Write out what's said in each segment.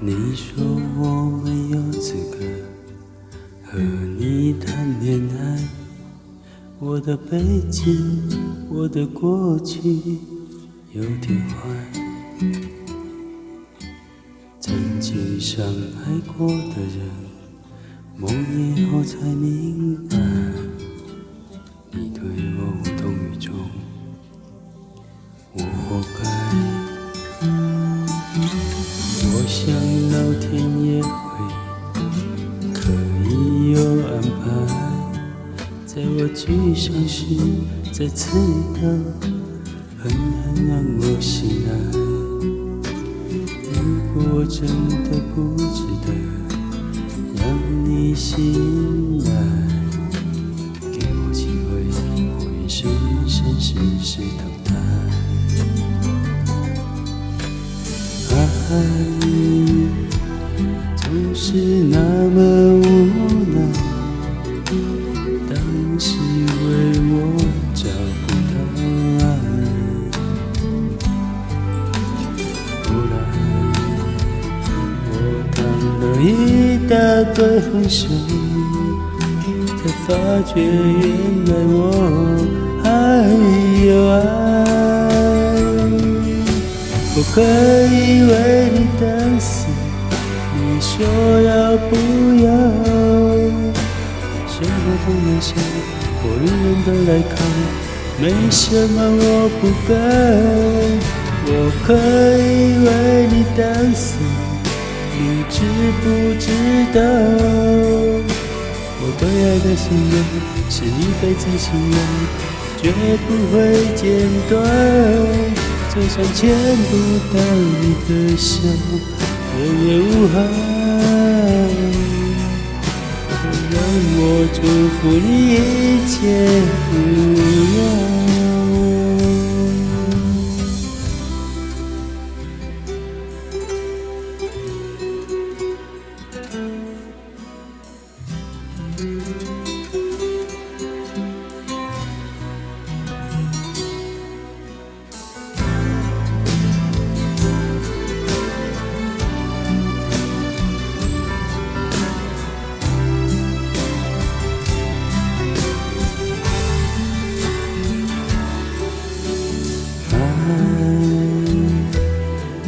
你说我没有资格和你谈恋爱，我的背景，我的过去有点坏，曾经伤害过的人，梦夜后才明白，你对我无动于衷，我活该。我想老天也会可以有安排，在我沮丧时再次的狠狠让我醒来。如果我真的不值得让你醒来，给我机会，我愿深深世世等待。爱总是那么无奈，当时为我找不到爱，后来我淌了一大堆汗水，才发觉原来我还有爱。我可以为你等死，你说要不要？生活不能想，我永远都来扛，没什么我不敢。我可以为你等死，你知不知道？我对爱的信仰是一辈子信仰，绝不会间断。就算牵不到你的手，我也无憾。让我祝福你一切无恙。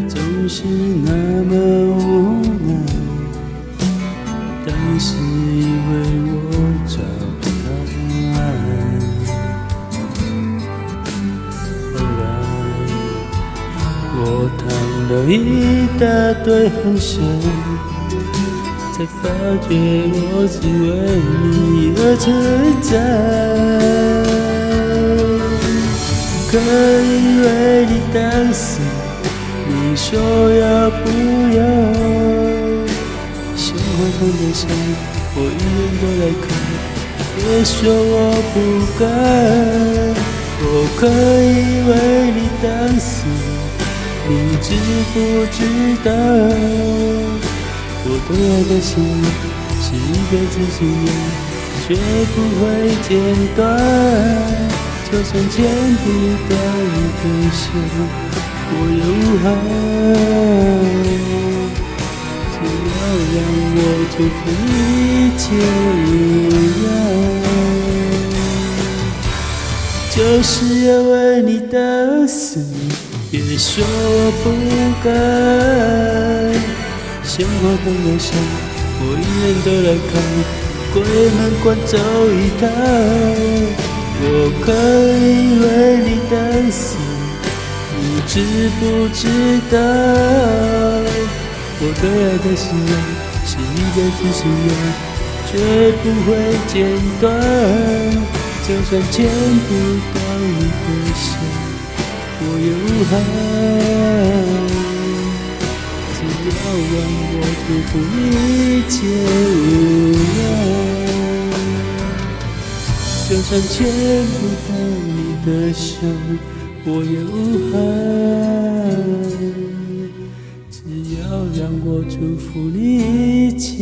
总是那么无奈，当时以为我找不到爱，后来我淌了一大堆汗水，才发觉我只为你而存在。可以为你等死，你说要不要？生活中的伤，我永远都来扛，别说我不敢。我可以为你等死，你知不知道？我对爱的信仰是一辈子信仰，绝不会间断。就算牵不到你的手，我也无憾。只要让我祝福一切无恙，就是要为你等死，别说我不敢。生活中的伤，我永远都来扛，鬼门关走一趟。我可以为你等死，你知不知道？我对爱的信仰是一辈子信仰，绝不会间断。就算牵不到你的手，我也无憾。只要让我祝福一切无恙。就算牵不到你的手，我也无憾。只要让我祝福你一切。